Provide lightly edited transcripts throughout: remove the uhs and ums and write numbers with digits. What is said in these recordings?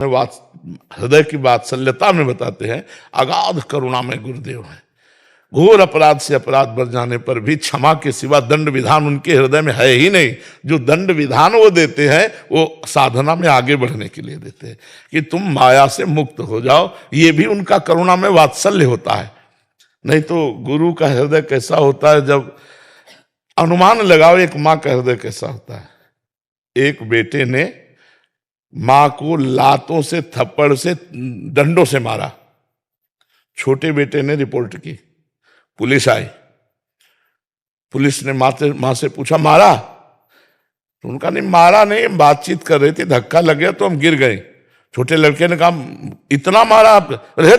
हृदय की वात्सल्यता में बताते हैं, अगाध करुणा में गुरुदेव है। घोर अपराध से अपराध बढ़ जाने पर भी क्षमा के सिवा दंड विधान उनके हृदय में है ही नहीं। जो दंड विधान वो देते हैं वो साधना में आगे बढ़ने के लिए देते हैं कि तुम माया से मुक्त हो जाओ। ये भी उनका करुणा में वात्सल्य होता है। नहीं तो गुरु का हृदय कैसा होता है, जब अनुमान लगाओ एक माँ का हृदय कैसा होता है। एक बेटे ने मां को लातों से, थप्पड़ से, डंडों से मारा। छोटे बेटे ने रिपोर्ट की, पुलिस आई, पुलिस ने मां से पूछा मारा? तो उनका नहीं, मारा नहीं, बातचीत कर रही थी, धक्का लग गया तो हम गिर गए। छोटे लड़के ने कहा इतना मारा आप? अरे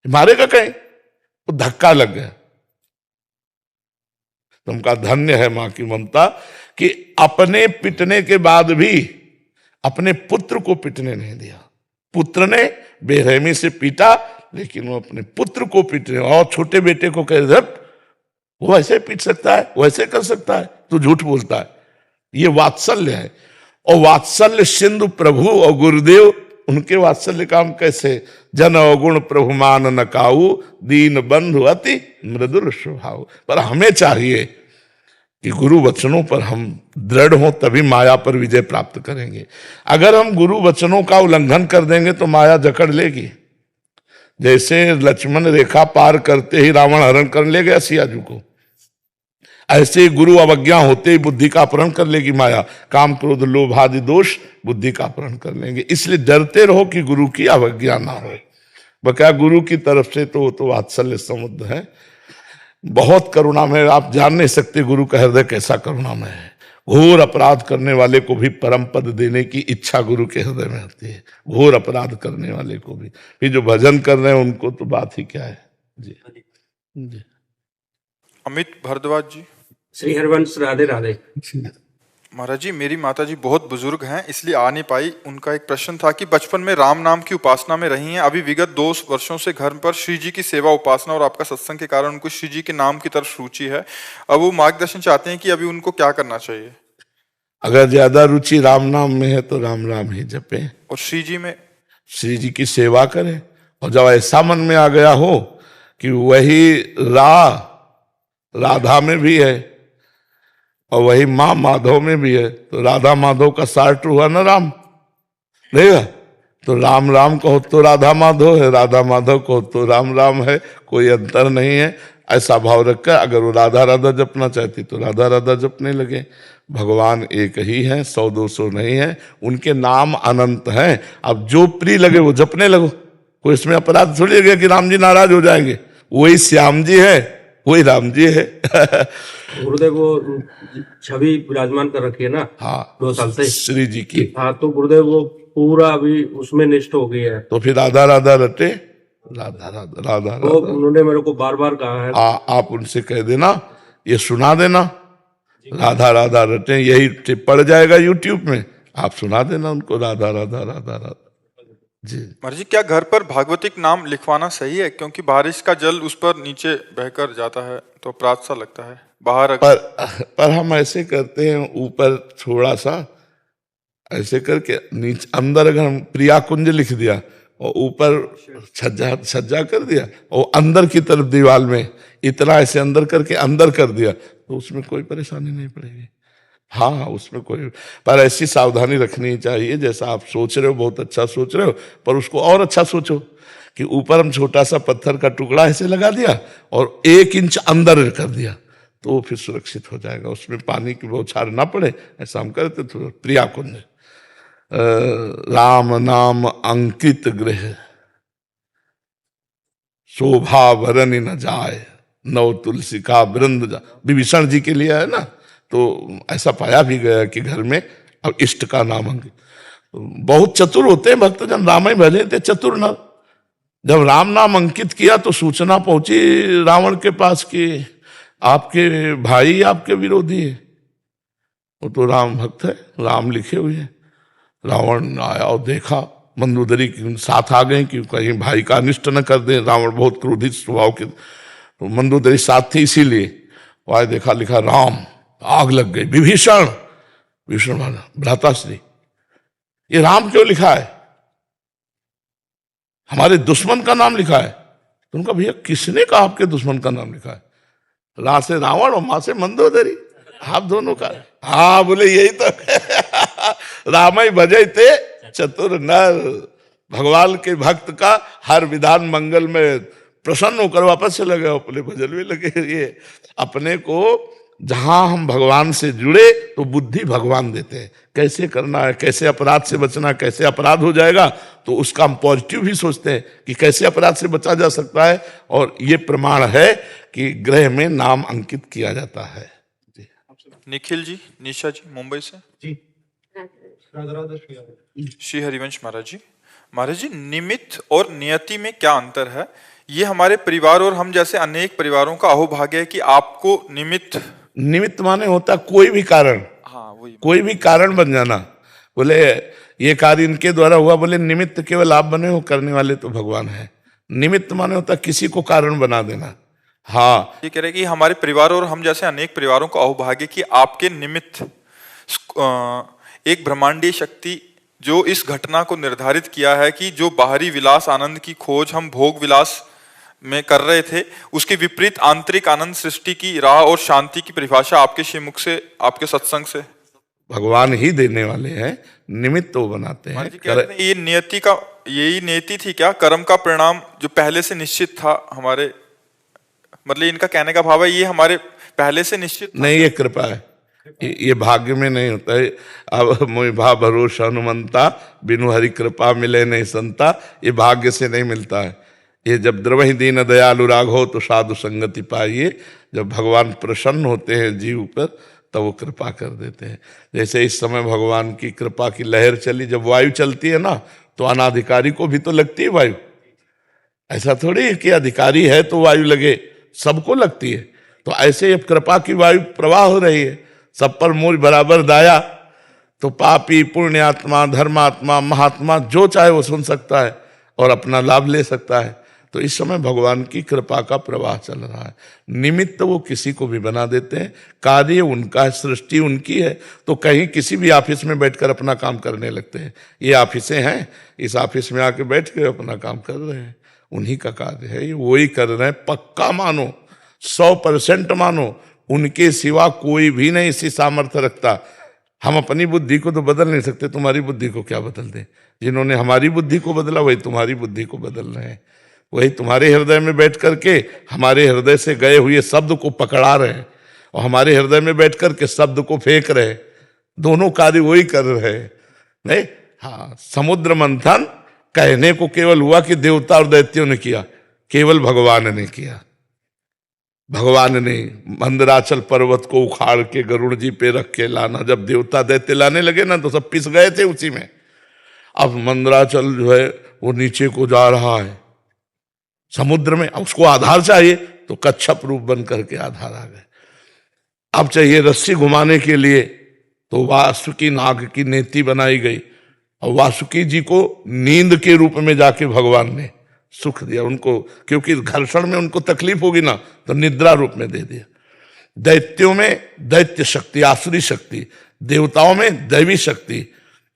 मारेगा कहीं, वो धक्का लग गया। तुमका धन्य है मां की ममता कि अपने पिटने के बाद भी अपने पुत्र को पिटने नहीं दिया। पुत्र ने बेरहमी से पीटा, लेकिन वो अपने पुत्र को पीटने, और छोटे बेटे को कह दे वो ऐसे पीट सकता है, वो ऐसे कर सकता है, तू झूठ बोलता है। ये वात्सल्य है। और वात्सल्य सिंधु प्रभु और गुरुदेव, उनके वात्सल्य काम कैसे? जन अवगुण प्रभु मान न काऊ, दीन बंधु अति मृदुल स्वभाव। पर हमें चाहिए कि गुरु वचनों पर हम दृढ़ हों, तभी माया पर विजय प्राप्त करेंगे। अगर हम गुरु वचनों का उल्लंघन कर देंगे तो माया जकड़ लेगी। जैसे लक्ष्मण रेखा पार करते ही रावण हरण कर ले गया सियाजू को, ऐसे ही गुरु अवज्ञा होते ही बुद्धि का अपहरण कर लेगी माया। काम क्रोध लोभ आदि दोष बुद्धि का अपहरण कर लेंगे। इसलिए डरते रहो कि गुरु की अवज्ञा ना हो। बकाया गुरु की तरफ से तो वो तो वात्सल्य समुद्र है, बहुत करुणामय। आप जान नहीं सकते गुरु का हृदय कैसा करुणामय है। घोर अपराध करने वाले को भी परम पद देने की इच्छा गुरु के हृदय में होती है, घोर अपराध करने वाले को भी। फिर जो भजन कर रहे हैं उनको तो बात ही क्या है। जी जी। अमित भारद्वाज जी। श्री हरवंश, राधे राधे। महाराज जी, मेरी माता जी बहुत बुजुर्ग हैं, इसलिए आ नहीं पाई। उनका एक प्रश्न था कि बचपन में राम नाम की उपासना में रही हैं, अभी विगत 2 वर्षों से घर पर श्री जी की सेवा उपासना और आपका सत्संग के कारण उनको श्री जी के नाम की तरफ रुचि है। अब वो मार्गदर्शन चाहते हैं कि अभी उनको क्या करना चाहिए। अगर ज्यादा रुचि राम नाम में है तो राम राम ही जपे, और श्री जी में श्री जी की सेवा करें। और जब ऐसा मन में आ गया हो कि वही राधा में भी है और वही माँ माधव में भी है, तो राधा माधव का सार्ट हुआ ना राम, रहेगा। तो राम राम कहो तो राधा माधव है, राधा माधव कहो तो राम राम है, कोई अंतर नहीं है। ऐसा भाव रखकर अगर वो राधा राधा जपना चाहती तो राधा राधा जपने लगे। भगवान एक ही है, 100-200 नहीं है, उनके नाम अनंत हैं। अब जो प्रिय लगे वो जपने लगो, कोई इसमें अपराध थोड़ी लगे कि राम जी नाराज हो जाएंगे। वही श्याम जी है, वही राम जी है। गुरुदेव वो छवि विराजमान कर रखी है ना, हाँ, 2 साल से श्री जी की। हाँ, तो गुरुदेव वो पूरा अभी उसमें निष्ठ हो गई है। तो फिर राधा राधा रटे, राधा राधा राधा वो राधा। उन्होंने मेरे को बार बार कहा है। आप उनसे कह देना, ये सुना देना, राधा राधा रटे, यही पड़ जाएगा यूट्यूब में, आप सुना देना उनको राधा राधा राधा राधा। जी महाराज जी, क्या घर पर भागवतिक नाम लिखवाना सही है? क्योंकि बारिश का जल उस पर नीचे बहकर जाता है तो अपराध सा लगता है बाहर। पर हम ऐसे करते हैं, ऊपर थोड़ा सा ऐसे करके नीचे अंदर अगर हम प्रिया कुंज लिख दिया और ऊपर छज्जा कर दिया और अंदर की तरफ दीवार में इतना ऐसे अंदर करके अंदर कर दिया, तो उसमें कोई परेशानी नहीं पड़ेगी। हाँ, उसमें कोई, पर ऐसी सावधानी रखनी चाहिए। जैसा आप सोच रहे हो बहुत अच्छा सोच रहे हो, पर उसको और अच्छा सोचो कि ऊपर हम छोटा सा पत्थर का टुकड़ा ऐसे लगा दिया और 1 इंच अंदर कर दिया, तो वो फिर सुरक्षित हो जाएगा, उसमें पानी की बौछार ना पड़े। ऐसा हम करते तो प्रिया कुंज, राम नाम अंकित गृह, शोभा वरन न जाए, नव तुलसी का वृंद जा। विभीषण जी के लिए है ना, तो ऐसा पाया भी गया कि घर में अब इष्ट का नाम अंकित। बहुत चतुर होते हैं भक्तजन, राम ही भले थे चतुर न। जब राम नाम अंकित किया तो सूचना पहुंची रावण के पास कि आपके भाई आपके विरोधी है। वो तो राम भक्त है, राम लिखे हुए हैं। रावण आया और देखा, मंदोदरी के साथ आ गए कि कहीं भाई का अनिष्ट न कर दे। रावण बहुत क्रोधित स्वभाव के, तो मंदोदरी साथ थी, इसीलिए वह देखा लिखा राम, आग लग गई। विभीषण, विभीषण माना भ्राताश्री, ये राम क्यों लिखा है? हमारे दुश्मन का नाम लिखा है। तो उनका भैया किसने कहा आपके दुश्मन का नाम लिखा है? रा से रावण और माँ से मंदोदरी, आप दोनों का। हाँ बोले यही तो रामई भजय थे चतुर नर। भगवान के भक्त का हर विधान मंगल में प्रसन्न होकर वापस चले गए, अपने भजन में लगे। ये अपने को जहां हम भगवान से जुड़े तो बुद्धि भगवान देते हैं, कैसे करना है, कैसे अपराध से बचना, कैसे अपराध हो जाएगा तो उसका हम पॉजिटिव भी सोचते हैं कि कैसे अपराध से बचा जा सकता है। और ये प्रमाण है कि ग्रह में नाम अंकित किया जाता है। निखिल जी, निशा जी मुंबई से। जी श्री हरिवंश महाराज जी। महाराज जी, निमित्त और नियति में क्या अंतर है? ये हमारे परिवार और हम जैसे अनेक परिवारों का अहोभाग्य है कि आपको निमित्त माने होता है कोई भी कारण, हाँ वही, कोई भी कारण बन जाना। बोले ये कार्य इनके द्वारा हुआ, बोले निमित्त केवल आप बने हो, करने वाले तो भगवान है। निमित्त माने होता है किसी को कारण बना देना। हाँ, ये कह रहे हैं कि हमारे परिवार और हम जैसे अनेक परिवारों का अहोभाग्य कि आपके निमित्त एक ब्रह्मांडीय शक्ति जो इस घटना को निर्धारित किया है कि जो बाहरी विलास आनंद की खोज हम भोग विलास में कर रहे थे, उसके विपरीत आंतरिक आनंद सृष्टि की राह और शांति की परिभाषा आपके श्रीमुख से, आपके सत्संग से भगवान ही देने वाले हैं, निमित्त तो बनाते हैं। ये नियति का, यही नियति थी क्या? कर्म का परिणाम जो पहले से निश्चित था हमारे, मतलब इनका कहने का भाव है ये हमारे पहले से निश्चित नहीं, ये कृपा है, ये भाग्य में नहीं होता है। अब मोहि भा भरोसा हनुमंता, बिनु हरि कृपा मिले नहीं संता, ये भाग्य से नहीं मिलता है। ये जब द्रवहि दीन दयालु राघव तो साधु संगति पाइए, जब भगवान प्रसन्न होते हैं जीव पर तब वो कृपा कर देते हैं। जैसे इस समय भगवान की कृपा की लहर चली, जब वायु चलती है ना तो अनाधिकारी को भी तो लगती है वायु। ऐसा थोड़ी है कि अधिकारी है तो वायु लगे, सबको लगती है। तो ऐसे अब कृपा की वायु प्रवाह हो रही है, सब पर मोर बराबर दाया। तो पापी, पुण्यात्मा, धर्मात्मा, महात्मा जो चाहे वो सुन सकता है और अपना लाभ ले सकता है। तो इस समय भगवान की कृपा का प्रवाह चल रहा है। निमित्त वो किसी को भी बना देते हैं, कार्य उनका है, सृष्टि उनकी है। तो कहीं किसी भी ऑफिस में बैठकर अपना काम करने लगते हैं। ये ऑफिसें हैं, इस ऑफिस में आके बैठ के अपना काम कर रहे हैं, उन्हीं का कार्य है, वही कर रहे हैं। पक्का मानो, 100% मानो, उनके सिवा कोई भी नहीं इसी सामर्थ्य रखता। हम अपनी बुद्धि को तो बदल नहीं सकते, तुम्हारी बुद्धि को क्या बदल दे? जिन्होंने हमारी बुद्धि को बदला वही तुम्हारी बुद्धि को बदल रहे हैं, वही तुम्हारे हृदय में बैठ करके हमारे हृदय से गए हुए शब्द को पकड़ा रहे हैं और हमारे हृदय में बैठ करके शब्द को फेंक रहे हैं। दोनों कार्य वही कर रहे हैं। नहीं, हाँ, समुद्र मंथन कहने को केवल हुआ कि देवता और दैत्यों ने किया, केवल भगवान ने किया। भगवान ने मंदराचल पर्वत को उखाड़ के गरुड़ जी पे रख के लाना। जब देवता दैत्य लाने लगे ना तो सब पिस गए थे उसी में। अब मंदराचल जो है वो नीचे को जा रहा है समुद्र में, उसको आधार चाहिए तो कच्छप रूप बन करके आधार आ गए। अब चाहिए रस्सी घुमाने के लिए तो वासुकी नाग की नेति बनाई गई और वासुकी जी को नींद के रूप में जाके भगवान ने सुख दिया उनको, क्योंकि घर्षण में उनको तकलीफ होगी ना तो निद्रा रूप में दे दिया। दैत्यों में दैत्य शक्ति, आसुरी शक्ति, देवताओं में दैवी शक्ति,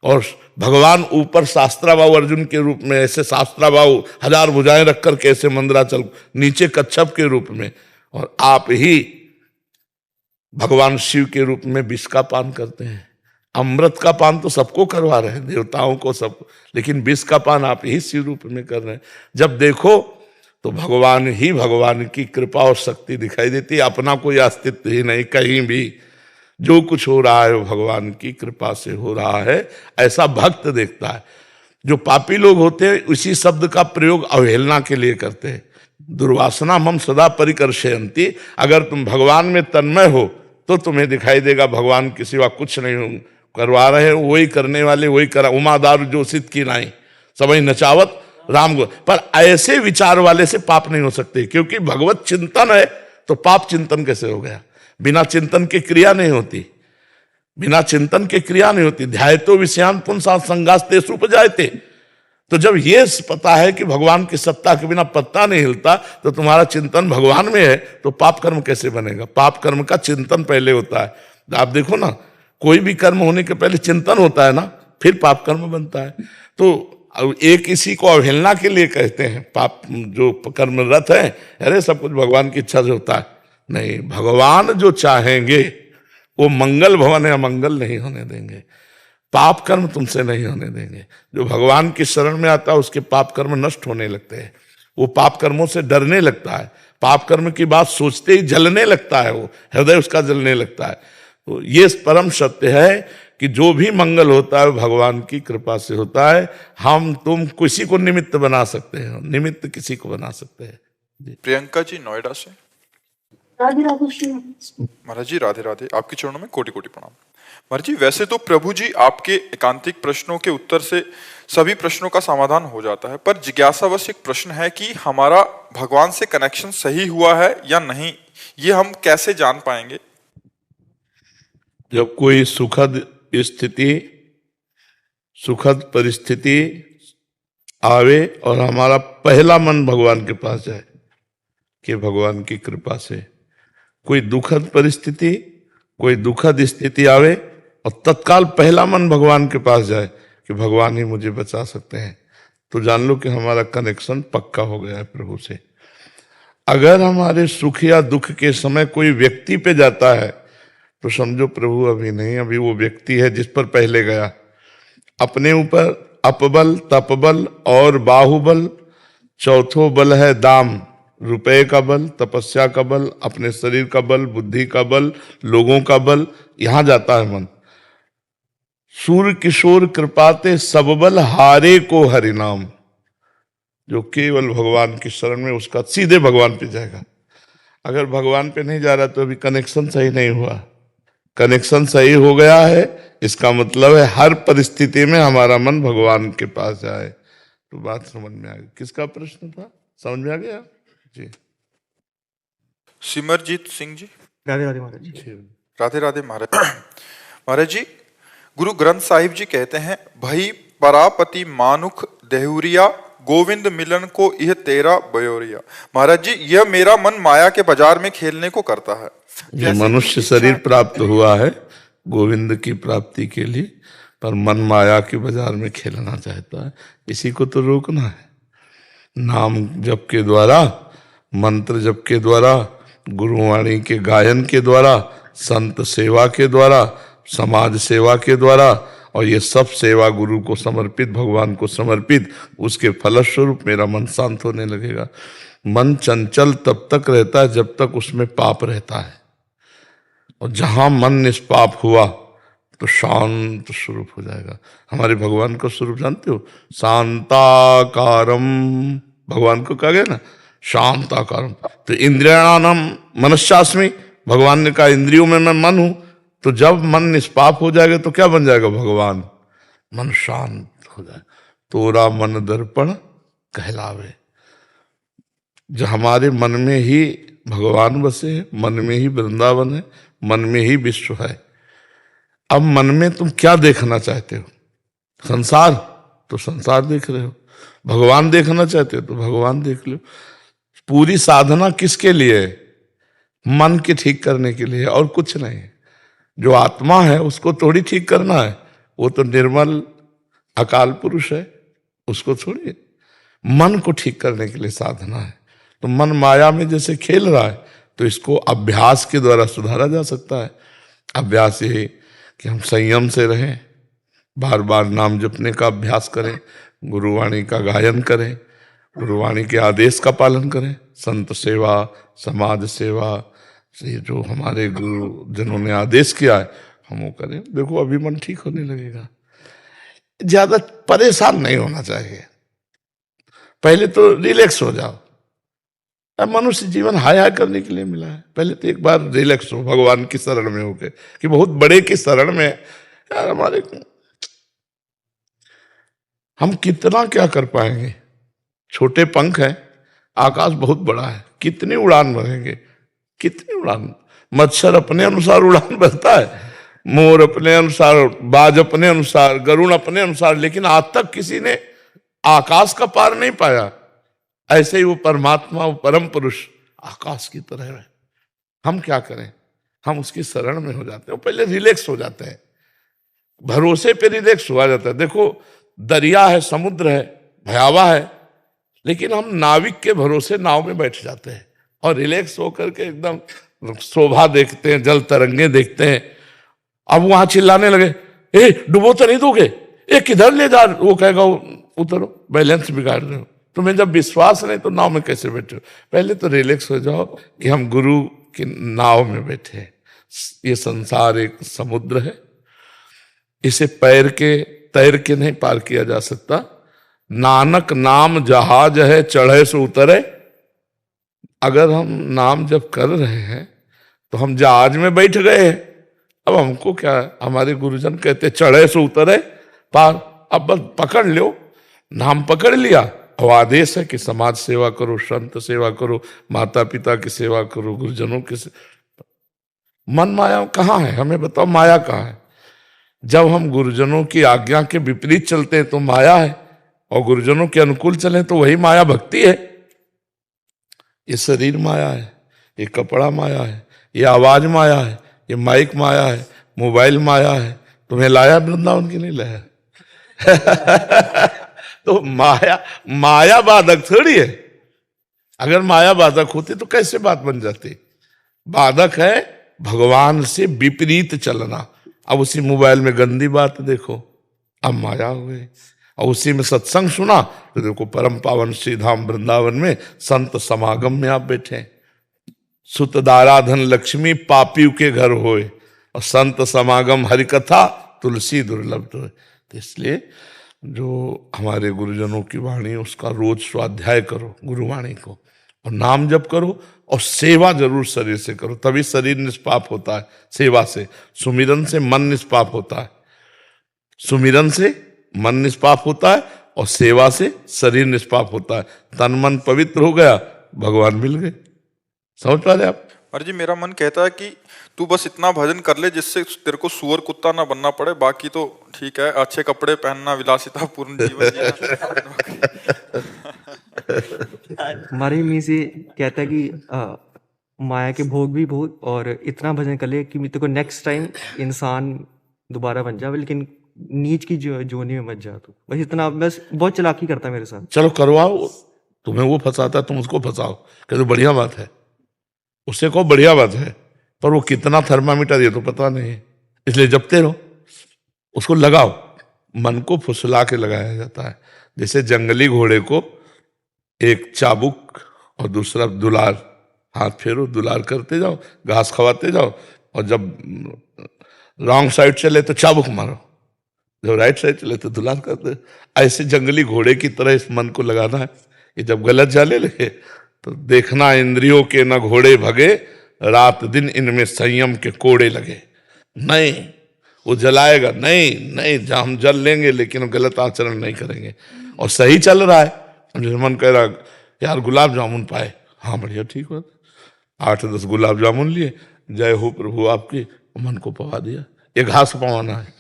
और भगवान ऊपर शास्त्राबाहु अर्जुन के रूप में, ऐसे शास्त्राबाहु 1000 भुजाएं रख करके ऐसे मंदराचल, नीचे कच्छप के रूप में, और आप ही भगवान शिव के रूप में विष का पान करते हैं। अमृत का पान तो सबको करवा रहे हैं, देवताओं को सब, लेकिन विष का पान आप ही शिव रूप में कर रहे हैं। जब देखो तो भगवान ही भगवान की कृपा और शक्ति दिखाई देती है, अपना कोई अस्तित्व ही नहीं कहीं भी। जो कुछ हो रहा है वो भगवान की कृपा से हो रहा है, ऐसा भक्त देखता है। जो पापी लोग होते हैं उसी शब्द का प्रयोग अवहेलना के लिए करते हैं। दुर्वासना मम सदा परिकर्षयन्ति, अगर तुम भगवान में तन्मय हो तो तुम्हें दिखाई देगा भगवान के सिवा कुछ नहीं करवा रहे हैं, वही करने वाले वही करा। उमादार जोशित की नाई सबई नचावत राम गो। पर ऐसे विचार वाले से पाप नहीं हो सकते, क्योंकि भगवत चिंतन है तो पाप चिंतन कैसे हो गया? बिना चिंतन के क्रिया नहीं होती, बिना चिंतन के क्रिया नहीं होती। ध्यायतो विषयान पुंसा संगास्ते उपजायते। तो जब ये पता है कि भगवान की सत्ता के बिना पत्ता नहीं हिलता, तो तुम्हारा चिंतन भगवान में है तो पाप कर्म कैसे बनेगा? पाप कर्म का चिंतन पहले होता है। आप देखो ना, कोई भी कर्म होने के पहले चिंतन होता है ना, फिर पाप कर्म बनता है। तो और एक इसी को अवहेलना के लिए कहते हैं, पाप जो कर्मरत है, अरे सब कुछ भगवान की इच्छा से होता है। नहीं, भगवान जो चाहेंगे वो मंगल भवन या मंगल नहीं होने देंगे, पाप कर्म तुमसे नहीं होने देंगे। जो भगवान की शरण में आता है उसके पाप कर्म नष्ट होने लगते हैं, वो पाप कर्मों से डरने लगता है, पाप कर्म की बात सोचते ही जलने लगता है, वो हृदय उसका जलने लगता है। तो ये परम सत्य है कि जो भी मंगल होता है वो भगवान की कृपा से होता है। हम तुम किसी को निमित्त बना सकते हैं, निमित्त किसी को बना सकते हैं। प्रियंका जी नोएडा से। राधे राधे श्री महाराज जी राधे राधे, आपके चरणों में कोटि कोटि प्रणाम। महाराज जी, वैसे तो प्रभु जी आपके एकांतिक प्रश्नों के उत्तर से सभी प्रश्नों का समाधान हो जाता है, पर जिज्ञासावश एक प्रश्न है कि हमारा भगवान से कनेक्शन सही हुआ है या नहीं, ये हम कैसे जान पाएंगे? जब कोई सुखद स्थिति, सुखद परिस्थिति आवे और हमारा पहला मन भगवान के पास जाए कि भगवान की कृपा से कोई दुखद परिस्थिति, कोई दुखद स्थिति आवे और तत्काल पहला मन भगवान के पास जाए कि भगवान ही मुझे बचा सकते हैं, तो जान लो कि हमारा कनेक्शन पक्का हो गया है प्रभु से। अगर हमारे सुख या दुख के समय कोई व्यक्ति पे जाता है तो समझो प्रभु अभी नहीं, अभी वो व्यक्ति है जिस पर पहले गया। अपने ऊपर अपबल, तपबल और बाहुबल, चौथो बल है दाम, रुपए का बल, तपस्या का बल, अपने शरीर का बल, बुद्धि का बल, लोगों का बल, यहां जाता है मन। सूर्य किशोर कृपाते सब बल हारे को हरिनाम, जो केवल भगवान की शरण में उसका सीधे भगवान पे जाएगा। अगर भगवान पे नहीं जा रहा तो अभी कनेक्शन सही नहीं हुआ। कनेक्शन सही हो गया है, इसका मतलब है हर परिस्थिति में हमारा मन भगवान के पास जाए। तो बात समझ में आ गई। किसका प्रश्न था, समझ में आ गया जी? सिमरजीत सिंह जी। राधे राधे महाराज जी। राधे राधे महाराज। महाराज जी, गुरु ग्रंथ साहिब जी कहते हैं, भई परापति मानुख देहुरिया, गोविंद मिलन को यह तेरा बयोरिया। महाराज जी, यह मेरा मन माया के बाजार में खेलने को करता है। ये मनुष्य शरीर प्राप्त हुआ है गोविंद की प्राप्ति के लिए, पर मन माया के बाजार में खेलना चाहता है। इसी को तो रोकना है। नाम जप के द्वारा, मंत्र जप के द्वारा, गुरुवाणी के गायन के द्वारा, संत सेवा के द्वारा, समाज सेवा के द्वारा, और ये सब सेवा गुरु को समर्पित, भगवान को समर्पित, उसके फलस्वरूप मेरा मन शांत होने लगेगा। मन चंचल तब तक रहता है जब तक उसमें पाप रहता है, और जहां मन निष्पाप हुआ तो शांत स्वरूप हो जाएगा। हमारे भगवान का स्वरूप जानते हो, शांताकारम, भगवान को कहा गया ना शांताकारम। तो इंद्रियाणाम मनस्यास्मि, भगवान ने कहा इंद्रियों में मैं मन हूं। तो जब मन निष्पाप हो जाएगा तो क्या बन जाएगा भगवान? मन शांत हो जाए। तोरा मन दर्पण कहलावे। जो हमारे मन में ही भगवान बसे हैं, मन में ही वृंदावन है, मन में ही विश्व है। अब मन में तुम क्या देखना चाहते हो? संसार, तो संसार देख रहे हो। भगवान देखना चाहते हो तो भगवान देख लो। पूरी साधना किसके लिए है? मन के ठीक करने के लिए, और कुछ नहीं। जो आत्मा है उसको थोड़ी ठीक करना है, वो तो निर्मल अकाल पुरुष है, उसको छोड़िए। मन को ठीक करने के लिए साधना है। तो मन माया में जैसे खेल रहा है, तो इसको अभ्यास के द्वारा सुधारा जा सकता है। अभ्यास ये कि हम संयम से रहें, बार बार नाम जपने का अभ्यास करें, गुरुवाणी का गायन करें, गुरुवाणी के आदेश का पालन करें, संत सेवा, समाज सेवा, ये जो हमारे गुरु जिन्होंने आदेश किया है हम वो करें। देखो अभी मन ठीक होने लगेगा। ज्यादा परेशान नहीं होना चाहिए। पहले तो रिलैक्स हो जाओ। अब मनुष्य जीवन हाय हाय करने के लिए मिला है। पहले तो एक बार रिलैक्स हो भगवान की शरण में होके, कि बहुत बड़े की शरण में यार हमारे, हम कितना क्या कर पाएंगे? छोटे पंख हैं, आकाश बहुत बड़ा है, कितनी उड़ान भरेंगे, कितनी उड़ान। मच्छर अपने अनुसार उड़ान भरता है, मोर अपने अनुसार, बाज अपने अनुसार, गरुड़ अपने अनुसार, लेकिन आज तक किसी ने आकाश का पार नहीं पाया। ऐसे ही वो परमात्मा, वो परम पुरुष आकाश की तरह है। हम क्या करें? हम उसकी शरण में हो जाते हैं, पहले रिलैक्स हो जाते हैं, भरोसे पे रिलैक्स हुआ जाता है। देखो दरिया है, समुद्र है, भयावह है, लेकिन हम नाविक के भरोसे नाव में बैठ जाते हैं और रिलैक्स होकर के एकदम शोभा देखते हैं, जल तरंगे देखते हैं। अब वहां चिल्लाने लगे, ए डुबो तो नहीं दोगे, ए किधर ले जा, वो कहेगा उतरो, बैलेंस बिगाड़ रहे हो। तुम्हें जब विश्वास नहीं तो नाव में कैसे बैठे हो? पहले तो रिलैक्स हो जाओ कि हम गुरु की नाव में बैठे हैं। ये संसार एक समुद्र है, इसे तैर के नहीं पार किया जा सकता। नानक नाम जहाज है, चढ़े से उतरे। अगर हम नाम जब कर रहे हैं तो हम जहाज में बैठ गए हैं, अब हमको क्या है? हमारे गुरुजन कहते चढ़े से उतरे पार, अब बस पकड़ लो, नाम पकड़ लिया। और आदेश है कि समाज सेवा करो, संत सेवा करो, माता पिता की सेवा करो, गुरुजनों की मन माया कहाँ है? हमें बताओ, माया कहाँ है? जब हम गुरुजनों की आज्ञा के विपरीत चलते हैं तो माया है, और गुरुजनों के अनुकूल चले तो वही माया भक्ति है। ये शरीर माया है, ये कपड़ा माया है, ये आवाज माया है, ये माइक माया है, मोबाइल माया है। तुम्हें लाया वृंदावन की नहीं लाया? तो माया बाधक थोड़ी है। अगर माया बाधक होती तो कैसे बात बन जाती? बाधक है भगवान से विपरीत चलना। अब उसी मोबाइल में गंदी बात देखो, अब माया हो गई। और उसी में सत्संग सुना तो देखो परम पावन श्री धाम वृंदावन में संत समागम में आप बैठे। सुत दाराधन लक्ष्मी पापियों के घर होए, और संत समागम हरिकथा तुलसी दुर्लभ होए। तो इसलिए जो हमारे गुरुजनों की वाणी उसका रोज स्वाध्याय करो, गुरुवाणी को, और नाम जप करो, और सेवा जरूर शरीर से करो, तभी शरीर निष्पाप होता है। सेवा से, सुमिरन से मन निष्पाप होता है, सुमिरन से मन निष्पाप होता है, और सेवा से शरीर निष्पाप होता है। तन मन पवित्र हो गया, भगवान मिल गए। समझ पा रहे आप? और जी मेरा मन कहता है कि तू बस इतना भजन कर ले जिससे तेरे को सुअर कुत्ता ना बनना पड़े, बाकी तो ठीक है, अच्छे कपड़े पहनना, विलासिता पूर्ण जीवन जीना। हमारे में से कहता है कि माया के भोग भी बहुत, और इतना भजन कर ले कि तेरे को नेक्स्ट टाइम इंसान दोबारा बन जाए, लेकिन नीच की जोनी में मत जा तू। बस इतना, बस बहुत चालाकी करता है मेरे साथ। चलो करवाओ, तुम्हें वो फंसाता है तुम उसको फंसाओ, कहते बढ़िया बात है, उससे कहो बढ़िया बात है, पर वो कितना थर्मामीटर ये तो पता नहीं है। इसलिए जपते रहो, उसको लगाओ। मन को फुसला के लगाया जाता है। जैसे जंगली घोड़े को एक चाबुक और दूसरा दुलार, हाथ फेरो, दुलार करते जाओ, घास खवाते जाओ, और जब रॉन्ग साइड चले तो चाबुक मारो, जब राइट साइड चले तो दुलार करते। ऐसे जंगली घोड़े की तरह इस मन को लगाना है कि जब गलत जाने लगे तो देखना इंद्रियों के न घोड़े भगे, रात दिन इनमें संयम के कोड़े लगे। नहीं, वो जलाएगा नहीं, जहां हम जल लेंगे लेकिन गलत आचरण नहीं करेंगे। और सही चल रहा है, जैसे मन कह रहा यार गुलाब जामुन पाए, हाँ बढ़िया ठीक हो, 8-10 गुलाब जामुन लिए, जय हो प्रभु आपकी, मन को पवा दिया। ये घास पवाना है।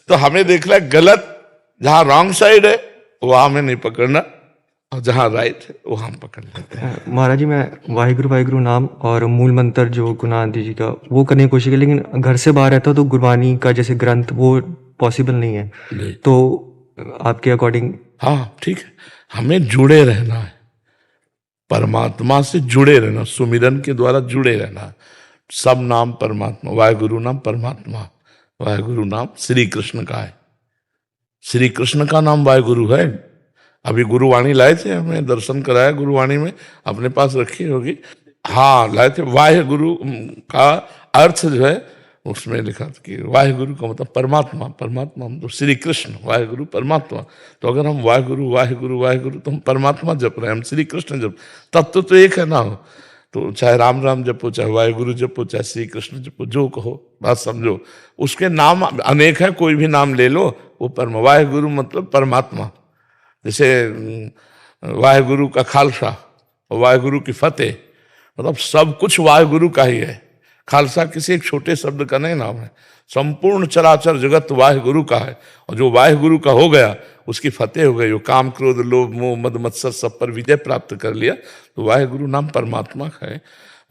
तो हमें देखना गलत, जहां रॉन्ग साइड है वहां हमें नहीं पकड़ना, और जहां राइट है वहां हम पकड़ लेते हैं। महाराज जी, मैं वाहिगुरु नाम और मूल मंत्र जो गुरु नानक देव जी का वो करने की कोशिश की, लेकिन घर से बाहर रहता तो गुरबानी का जैसे ग्रंथ वो पॉसिबल नहीं है। नहीं। तो आपके अकॉर्डिंग? हाँ ठीक है, हमें जुड़े रहना है, परमात्मा से जुड़े रहना, सुमिरन के द्वारा जुड़े रहना। सब नाम परमात्मा, वाहिगुरु नाम परमात्मा, वाहिगुरु नाम श्री कृष्ण का है, श्री कृष्ण का नाम वाहिगुरु है। अभी गुरुवाणी लाए थे, हमें दर्शन कराया गुरुवाणी में, अपने पास रखी होगी, हाँ लाए थे। वाहिगुरु का अर्थ जो है उसमें लिखा था कि वाहिगुरु का मतलब परमात्मा, परमात्मा हम तो श्री कृष्ण, वाहिगुरु परमात्मा। तो अगर हम वाहिगुरु वाहिगुरु वाहिगुरु तो हम परमात्मा जप रहे हैं, हम श्री कृष्ण जप, तत्व तो एक है ना। हो तो चाहे राम राम जपो, चाहे वाहिगुरु जपो, चाहे श्री कृष्ण जपो, जो कहो बात समझो। उसके नाम अनेक है, कोई भी नाम ले लो, वो परम। वाहिगुरु मतलब परमात्मा। जैसे वाहिगुरु का खालसा, वाहिगुरु की फतेह, मतलब सब कुछ वाहिगुरु का ही है। खालसा किसी एक छोटे शब्द का नहीं नाम है, संपूर्ण चराचर जगत वाहिगुरु का है। और जो वाहिगुरु का हो गया उसकी फतेह हो गई, वो काम क्रोध लोभ मोह मद मत्सर सब पर विजय प्राप्त कर लिया। तो वाहिगुरु नाम परमात्मा का है।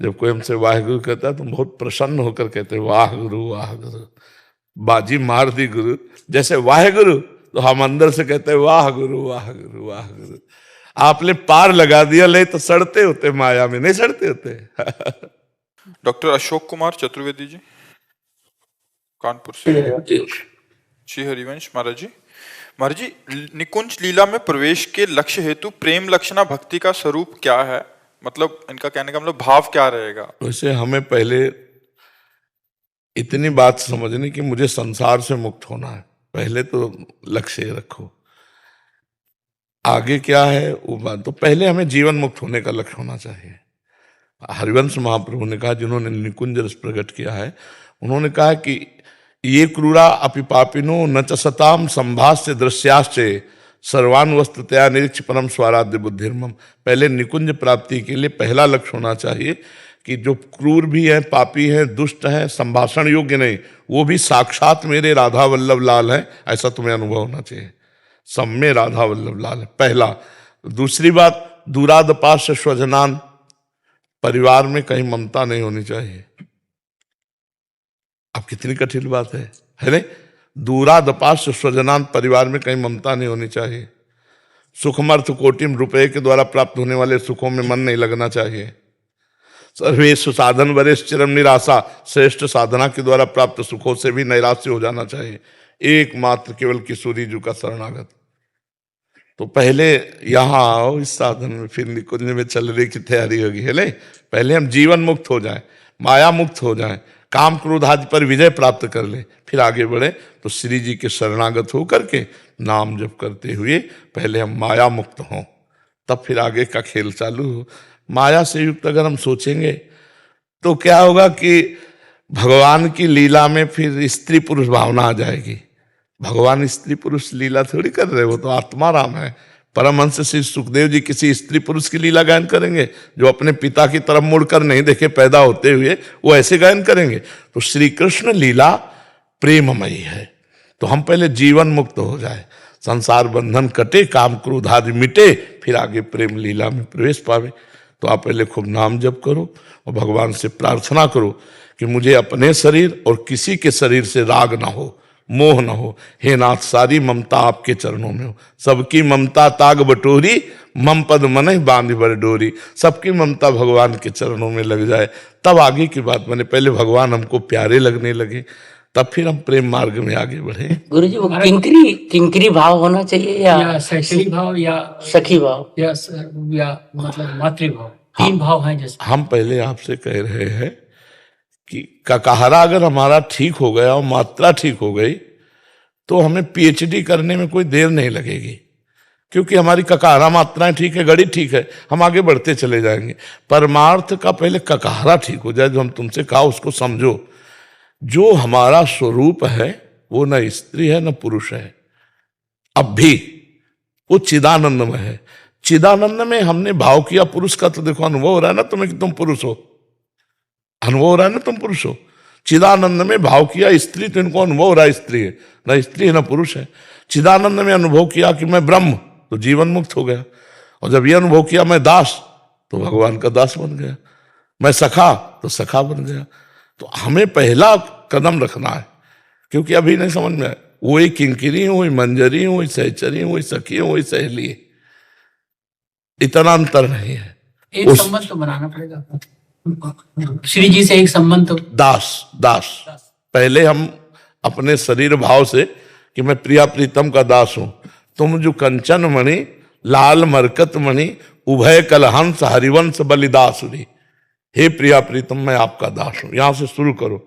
जब कोई हमसे वाहिगुरु कहता है तो बहुत प्रसन्न होकर कहते हैं वाह गुरु वाह गुरु, बाजी मार दी गुरु। जैसे वाहिगुरु तो हम अंदर से कहते हैं वाह गुरु वाह गुरु वाह गुरु। आपने पार लगा दिया, ले तो सड़ते होते माया में, नहीं सड़ते होते। डॉक्टर अशोक कुमार चतुर्वेदी जी, कानपुर से। श्री हरिवंश महाराज जी। महाराज जी, निकुंज लीला में प्रवेश के लक्ष्य हेतु प्रेम लक्षणा भक्ति का स्वरूप क्या है? मतलब इनका कहने का मतलब भाव क्या रहेगा? वैसे हमें पहले इतनी बात समझनी कि मुझे संसार से मुक्त होना है, पहले तो लक्ष्य रखो। आगे क्या है वो बात, तो पहले हमें जीवन मुक्त होने का लक्ष्य होना चाहिए। हरिवंश महाप्रभु ने कहा, जिन्होंने निकुंज रस प्रकट किया है, उन्होंने कहा कि ये क्रूरा अपि पापिनो न च सताम संभाष्य दृश्याश्चे सर्वान वस्तुतया निरीक्ष परम स्वाराध्य बुद्धिर्मम। पहले निकुंज प्राप्ति के लिए पहला लक्ष्य होना चाहिए कि जो क्रूर भी है, पापी है, दुष्ट है, संभाषण योग्य नहीं, वो भी साक्षात मेरे राधा वल्लभ लाल है, ऐसा तुम्हें अनुभव होना चाहिए। सब में राधा वल्लभ लाल है, पहला। दूसरी बात, दूरादपाश स्वजनान, परिवार में कहीं ममता नहीं होनी चाहिए। अब कितनी कठिन बात है नहीं? दूरादपाश स्वजनान, परिवार में कहीं ममता नहीं होनी चाहिए। सुखमर्थ कोटिम, रुपए के द्वारा प्राप्त होने वाले सुखों में मन नहीं लगना चाहिए। सर्वेश साधन वरेश चिरम निराशा, श्रेष्ठ साधना के द्वारा प्राप्त सुखों से भी नैराश्य हो जाना चाहिए। एकमात्र केवल किशोरी जी का शरणागत। तो पहले यहाँ आओ इस साधन में, फिर निकुंज में चलने की तैयारी होगी, है नहीं? पहले हम जीवन मुक्त हो जाएं, माया मुक्त हो जाएं, काम क्रोध आदि पर विजय प्राप्त कर ले, फिर आगे बढ़े। तो श्री जी के शरणागत हो करके नाम जप करते हुए पहले हम माया मुक्त हों, तब फिर आगे का खेल चालू हो। माया से युक्त अगर हम सोचेंगे तो क्या होगा कि भगवान की लीला में फिर स्त्री पुरुष भावना आ जाएगी। भगवान स्त्री पुरुष लीला थोड़ी कर रहे, वो तो आत्मा राम है। परमहंस श्री सुखदेव जी किसी स्त्री पुरुष की लीला गायन करेंगे? जो अपने पिता की तरफ मुड़कर नहीं देखे पैदा होते हुए, वो ऐसे गायन करेंगे? तो श्री कृष्ण लीला प्रेममयी है। तो हम पहले जीवन मुक्त हो जाए, संसार बंधन कटे, काम क्रोध आदि मिटे, फिर आगे प्रेम लीला में प्रवेश पावे। तो आप पहले खूब नाम जप करो और भगवान से प्रार्थना करो कि मुझे अपने शरीर और किसी के शरीर से राग ना हो, मोह न हो। हे नाथ, सारी ममता आपके चरणों में हो। सबकी ममता ताग बटोरी, मम पद मन बांध बर डोरी। सबकी ममता भगवान के चरणों में लग जाए, तब आगे की बात बने। पहले भगवान हमको प्यारे लगने लगे, तब फिर हम प्रेम मार्ग में आगे बढ़े। गुरुजी, वो किंकरी भाव होना चाहिए या सखी भाव या सखी भाव या मतलब मातृभाव, तीन भाव हैं जैसे। हम पहले आपसे कह रहे हैं कि ककाहरा अगर हमारा ठीक हो गया और मात्रा ठीक हो गई तो हमें पीएचडी करने में कोई देर नहीं लगेगी, क्योंकि हमारी ककाहरा मात्राएं ठीक है, गणित ठीक है, हम आगे बढ़ते चले जाएंगे। परमार्थ का पहले ककाहरा ठीक हो जाए, जो हम तुमसे कहा उसको समझो। जो हमारा स्वरूप है वो न स्त्री है न पुरुष है, अब भी वो चिदानंद में है। चिदानंद में हमने भाव किया पुरुष का, तो देखो अनुभव हो रहा है ना तुम्हें कि तुम पुरुष हो, अनुभव हो रहा है ना तुम पुरुष हो। चिदानंद में भाव किया स्त्री, तो इनको अनुभव हो रहा है स्त्री है, न स्त्री है न पुरुष है। चिदानंद में अनुभव किया कि मैं ब्रह्म, तो जीवन मुक्त हो गया। और जब ये अनुभव किया मैं दास, तो भगवान का दास बन गया। मैं सखा, तो सखा बन गया। तो हमें पहला कदम रखना है, क्योंकि अभी नहीं समझ में आए। वही किंकिरी हूं, वही मंजरी हूं, वही सहचरी हूं, वही सखी हूं, वही सहेली है, इतना अंतर नहीं है। एक संबंध तो बनाना पड़ेगा श्री जी से, एक संबंध तो। दास पहले हम अपने शरीर भाव से कि मैं प्रिया प्रीतम का दास हूं। तुम जो कंचन मणि लाल मरकत मणि उभय कलहंस हरिवंश बलिदासुरी। हे प्रिया प्रीतम, मैं आपका दास हूं। यहां से शुरू करो,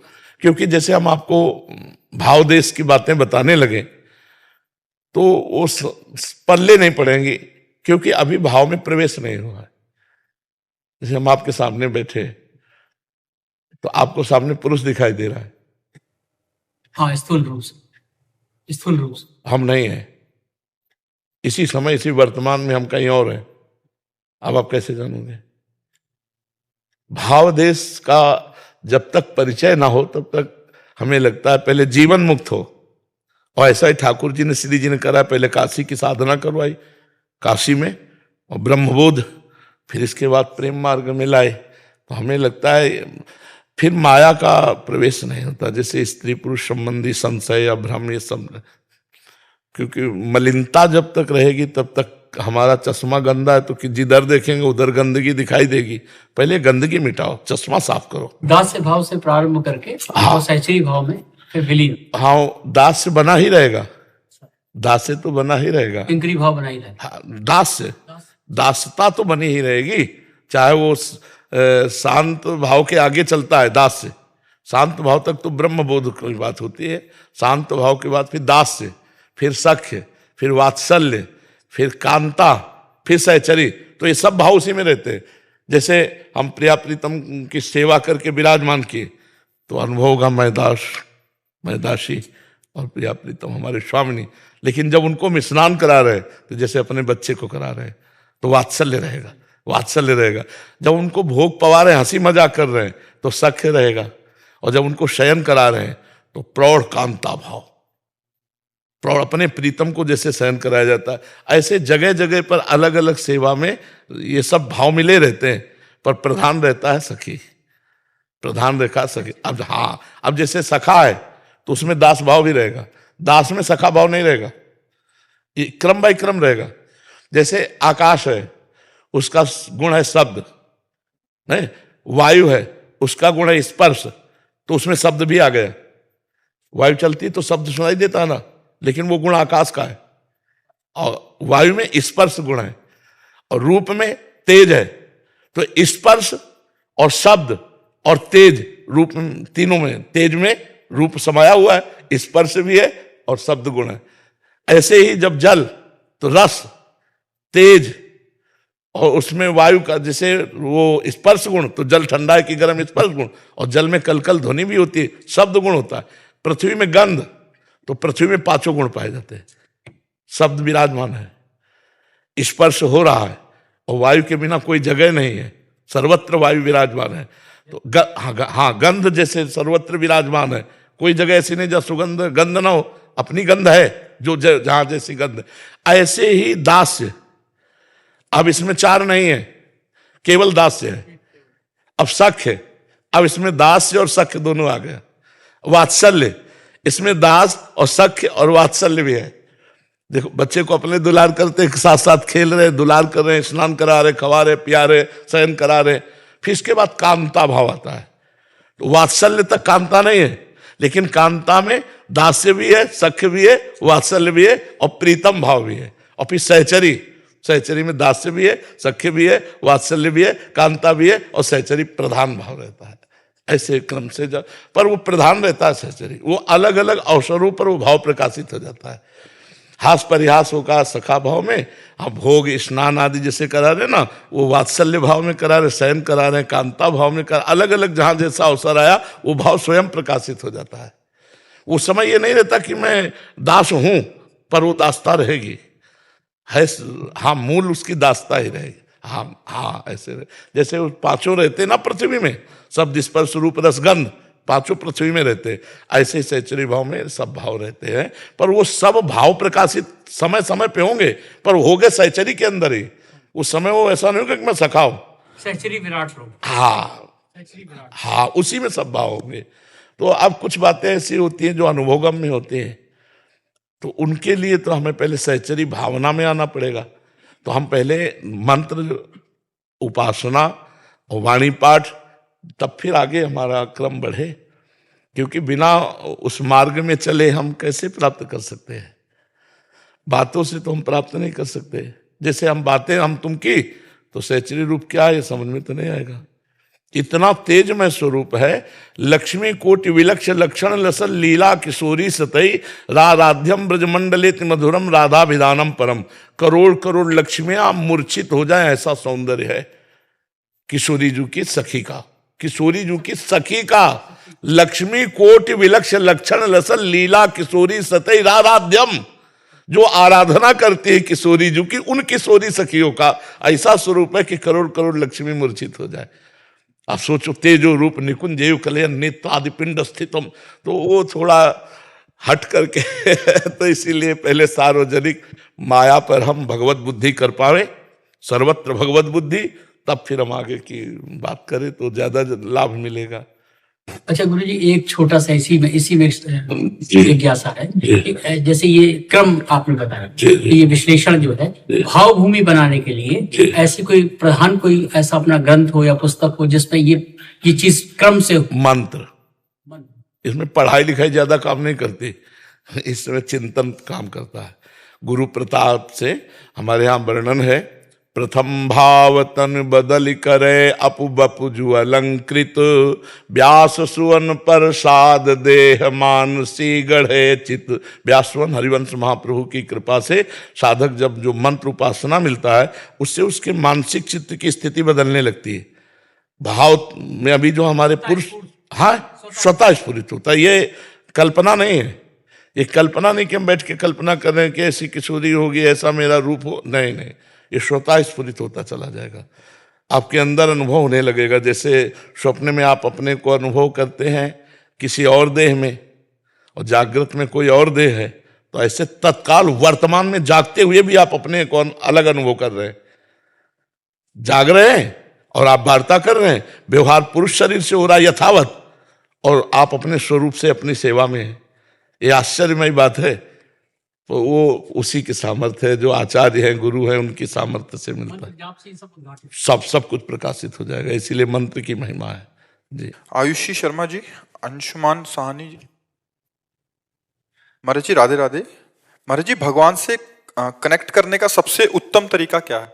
क्योंकि जैसे हम आपको भाव देश की बातें बताने लगे तो वो पल्ले नहीं पड़ेंगी, क्योंकि अभी भाव में प्रवेश नहीं हुआ है। जैसे हम आपके सामने बैठे तो आपको सामने पुरुष दिखाई दे रहा है, हाँ, स्थूल रूप से हम नहीं है। इसी समय इसी वर्तमान में हम कहीं और हैं। अब आप कैसे जानोगे? भाव देश का जब तक परिचय ना हो तब तक हमें लगता है पहले जीवन मुक्त हो। और ऐसा ही ठाकुर जी ने, श्री जी ने करा, पहले काशी की साधना करवाई काशी में, और ब्रह्मबोध, फिर इसके बाद प्रेम मार्ग में लाए। तो हमें लगता है फिर माया का प्रवेश नहीं होता। जैसे स्त्री पुरुष संबंधी संशय या भ्रम, ये सब क्योंकि मलिनता जब तक रहेगी तब तक हमारा चश्मा गंदा है, तो कि जिधर देखेंगे उधर गंदगी दिखाई देगी। पहले गंदगी मिटाओ, चश्मा साफ करो। दास्य भाव से प्रारंभ करके और सहचरी भाव में फिर विलीन, हाँ, दास से बना ही रहेगा, दास से तो बना ही रहेगा। किंकरी भाव बनाई रहे। हाँ, दास से दासता तो बनी ही रहेगी, चाहे वो शांत भाव के आगे चलता है दास से। शांत भाव तक तो ब्रह्म बोध की बात होती है, शांत भाव के बाद फिर दास से, फिर सख्य, फिर वात्सल्य, फिर कांता, फिर सहचरी, तो ये सब भाव उसी में रहते हैं। जैसे हम प्रिया प्रीतम की सेवा करके विराजमान किए तो अनुभव होगा मैं दास, मैं दासी और प्रिया प्रीतम हमारे स्वामिनी। लेकिन जब उनको हम स्नान करा रहे तो जैसे अपने बच्चे को करा रहे तो वात्सल्य रहेगा, वात्सल्य रहेगा। जब उनको भोग पवा रहे हैं, हंसी मजाक कर रहे हैं तो सख्य रहेगा, और जब उनको शयन करा रहे हैं तो प्रौढ़ कांता भाव, प्रौढ़ अपने प्रीतम को जैसे शयन कराया जाता है, ऐसे जगह जगह पर अलग अलग सेवा में ये सब भाव मिले रहते हैं, पर प्रधान रहता है सखी, प्रधान रेखा सखी। अब हाँ, अब जैसे सखा है तो उसमें दास भाव भी रहेगा, दास में सखा भाव नहीं रहेगा, ये क्रम बाई क्रम रहेगा। जैसे आकाश है, उसका गुण है शब्द, नहीं, वायु है, उसका गुण है स्पर्श, तो उसमें शब्द भी आ गया। वायु चलती तो शब्द सुनाई देता है ना, लेकिन वो गुण आकाश का है, और वायु में स्पर्श गुण है, और रूप में तेज है। तो स्पर्श और शब्द और तेज, रूप तीनों में, तेज में रूप समाया हुआ है, स्पर्श भी है और शब्द गुण है। ऐसे ही जब जल तो रस, तेज, और उसमें वायु का जैसे वो स्पर्श गुण, तो जल ठंडा है कि गर्म, स्पर्श गुण, और जल में कलकल ध्वनि भी होती है, शब्द गुण होता है। पृथ्वी में गंध, तो पृथ्वी में पांचों गुण पाए जाते हैं, शब्द विराजमान है, स्पर्श हो रहा है, और वायु के बिना कोई जगह नहीं है, सर्वत्र वायु विराजमान है। तो हाँ, गंध जैसे सर्वत्र विराजमान है, कोई जगह ऐसी नहीं जहाँ सुगंध गंध ना हो, अपनी गंध है जो जहां जैसी गंध। ऐसे ही दास्य, अब इसमें चार नहीं है, केवल दास्य है। अब सख्य है, अब इसमें दास्य और सख्य दोनों आ गया। वात्सल्य, इसमें दास और सख्य और वात्सल्य भी है। देखो, बच्चे को अपने दुलार करते साथ साथ खेल रहे, दुलार कर रहे, स्नान करा रहे, खवा रहे, पिया रहे, शयन करा रहे, फिर इसके बाद कांता भाव आता है। तो वात्सल्य तक कांता नहीं है, लेकिन कांता में दास्य भी है, सख्य भी है, वात्सल्य भी है और प्रीतम भाव भी है। और फिर सहचरी, सहचरी में दास्य भी है, सख्य भी है, वात्सल्य भी है, कांता भी है, और सहचरी प्रधान भाव रहता है। ऐसे क्रम से जब पर वो प्रधान रहता है सहचरी, वो अलग अलग अवसरों पर वो भाव प्रकाशित हो जाता है। हास परिहास होगा सखा भाव में, अब भोग स्नान आदि जैसे करा रहे ना, वो वात्सल्य भाव में करा रहे, शयन करा रहे, कांता भाव में करा, अलग अलग जहां जैसा अवसर आया वो भाव स्वयं प्रकाशित हो जाता है। उस समय ये नहीं रहता कि मैं दास हूं, पर वो दासता रहेगी, है, हाँ, मूल उसकी दासता ही रहेगी। हाँ हाँ, ऐसे जैसे वो पांचों रहते ना पृथ्वी में, शब्द स्पर्श रूप रस गंध, पांचों पृथ्वी में रहते, ऐसे ही सहचरी भाव में सब भाव रहते हैं। पर वो सब भाव प्रकाशित समय समय पे होंगे, पर होंगे सहचरी के अंदर ही। उस समय वो ऐसा नहीं होगा कि मैं सखाऊं, सहचरी विराट रूप, हाँ हाँ, उसी में सब भाव होंगे। तो अब कुछ बातें ऐसी होती हैं जो अनुभवगम में होती हैं, तो उनके लिए तो हमें पहले सहचरी भावना में आना पड़ेगा। तो हम पहले मंत्र, उपासना और वाणी पाठ, तब फिर आगे हमारा क्रम बढ़े, क्योंकि बिना उस मार्ग में चले हम कैसे प्राप्त कर सकते हैं। बातों से तो हम प्राप्त नहीं कर सकते। जैसे हम बातें हम तुम की, तो सहचरी रूप क्या है ये समझ में तो नहीं आएगा। इतना तेजमय स्वरूप है, लक्ष्मी कोटि विलक्ष लक्षण लसल लीला किशोरी सतई राधाध्यम ब्रजमंडलित मधुरम राधाभिधानम परम। करोड़ करोड़ लक्ष्मियां मूर्छित हो जाए ऐसा सौंदर्य है किशोरी जी की सखी का, किशोरी जी की सखी का। लक्ष्मी कोटि विलक्ष लक्षण लसल लीला किशोरी सतई राधाध्यम, जो आराधना करती है किशोरी जी की, उन किशोरी सखियों का ऐसा स्वरूप है कि करोड़ करोड़ लक्ष्मी मूर्छित हो जाए। आप सोचो, तेजो रूप निकुंजेयु कलयन नेत्र आदि पिंड स्थितम, तो वो थोड़ा हट करके तो इसीलिए पहले सार्वजनिक माया पर हम भगवत बुद्धि कर पावे, सर्वत्र भगवत बुद्धि, तब फिर हम आगे की बात करें तो ज्यादा लाभ मिलेगा। अच्छा गुरु जी, एक छोटा सा इसी में जिज्ञासा है कि जैसे ये क्रम आपने बताया, तो ये विश्लेषण जो है भाव भूमि बनाने के लिए ऐसी कोई ऐसा अपना ग्रंथ हो या पुस्तक हो जिसमें ये चीज क्रम से हो? मंत्र, इसमें पढ़ाई लिखाई ज्यादा काम नहीं करती, इसमें चिंतन काम करता है। गुरु प्रताप से हमारे यहाँ वर्णन है, प्रथम भाव तन बदल करे अपु बपु जु अलंकृत, व्यास सुवन प्रसाद देह मानसी गढ़े चित। व्यासवन हरिवंश महाप्रभु की कृपा से साधक जब जो मंत्र उपासना मिलता है उससे उसके मानसिक चित्त की स्थिति बदलने लगती है। भाव में अभी जो हमारे पुरुष, हाँ, स्वतः स्फुरित होता है। ये कल्पना नहीं है, ये कल्पना नहीं कि हम बैठ के कल्पना कर रहे हैं कि ऐसी किशोरी होगी, ऐसा मेरा रूप हो, नहीं नहीं, ये स्वतः स्फुरित होता चला जाएगा। आपके अंदर अनुभव होने लगेगा। जैसे स्वप्न में आप अपने को अनुभव करते हैं किसी और देह में और जागृत में कोई और देह है, तो ऐसे तत्काल वर्तमान में जागते हुए भी आप अपने को अलग अनुभव कर रहे हैं। जाग रहे हैं और आप वार्ता कर रहे हैं, व्यवहार पुरुष शरीर से हो रहा है यथावत, और आप अपने स्वरूप से अपनी सेवा में हैं। ये आश्चर्यमय बात है। तो वो उसी के सामर्थ्य है, जो आचार्य हैं, गुरु हैं, उनकी सामर्थ्य से मिलता है। सब कुछ प्रकाशित हो जाएगा। इसीलिए मंत्र की महिमा है जी। आयुषी शर्मा जी, अंशुमान साहनी जी। महाराज जी राधे राधे। महाराज जी, भगवान से कनेक्ट करने का सबसे उत्तम तरीका क्या है?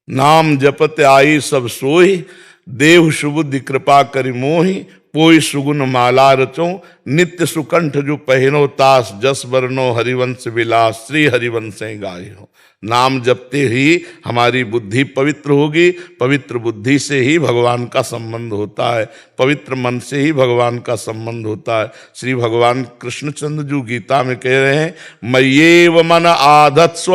नाम जपत आई सब सोई, देव सुबुद्धि कृपा करि मोहि, पोई सुगुन माला रचो, नित्य सुकंठ जो पहिनो तास, जस वर्णो हरिवंश विलास, श्री हरिवंश गाय हो। नाम जपते ही हमारी बुद्धि पवित्र होगी, पवित्र बुद्धि से ही भगवान का संबंध होता है, पवित्र मन से ही भगवान का संबंध होता है। श्री भगवान कृष्णचंद्र जो गीता में कह रहे हैं, मय्येव मन आधत्स्व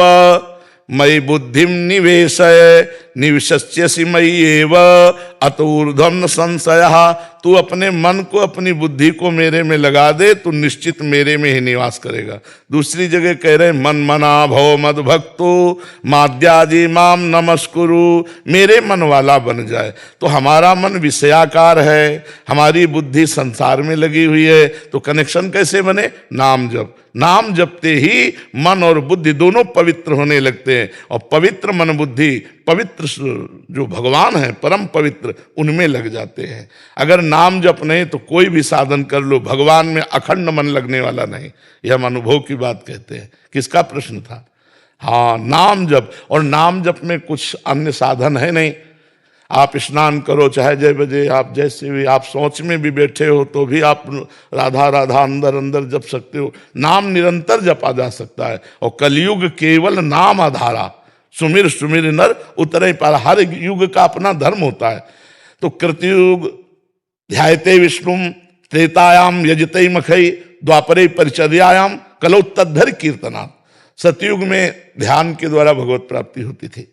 मयि बुद्धिम निवेशय निविशस्यसि मय्येव अतोर्ध्वं न संशयः। तू अपने मन को, अपनी बुद्धि को मेरे में लगा दे, तू निश्चित मेरे में ही निवास करेगा। दूसरी जगह कह रहे मन मना भव मद भक्तो माद्याजी माम नमस्कुरु, मेरे मन वाला बन जाए। तो हमारा मन विषयाकार है, हमारी बुद्धि संसार में लगी हुई है, तो कनेक्शन कैसे बने? नाम जप। नाम जपते ही मन और बुद्धि दोनों पवित्र होने लगते हैं, और पवित्र मन बुद्धि, पवित्र जो भगवान है परम पवित्र, उनमें लग जाते हैं। अगर नाम जप नहीं तो कोई भी साधन कर लो, भगवान में अखंड मन लगने वाला नहीं। यह हम अनुभव की बात कहते हैं। किसका प्रश्न था? हाँ, नाम जप। और नाम जप में कुछ अन्य साधन है नहीं। आप स्नान करो, चाहे जय बजे, आप जैसे भी, आप सोच में भी बैठे हो तो भी आप राधा राधा अंदर अंदर जप सकते हो। नाम निरंतर जपा जा सकता है। और कलयुग केवल नाम आधारा, सुमिर सुमिर नर उतरे पार। हर युग का अपना धर्म होता है। तो कृतयुग ध्यायते विष्णु, त्रेतायाम यजते मखई, द्वापरे परिचर्यायाम कलौ तद्धर कीर्तना। सतयुग में ध्यान के द्वारा भगवत प्राप्ति होती थी,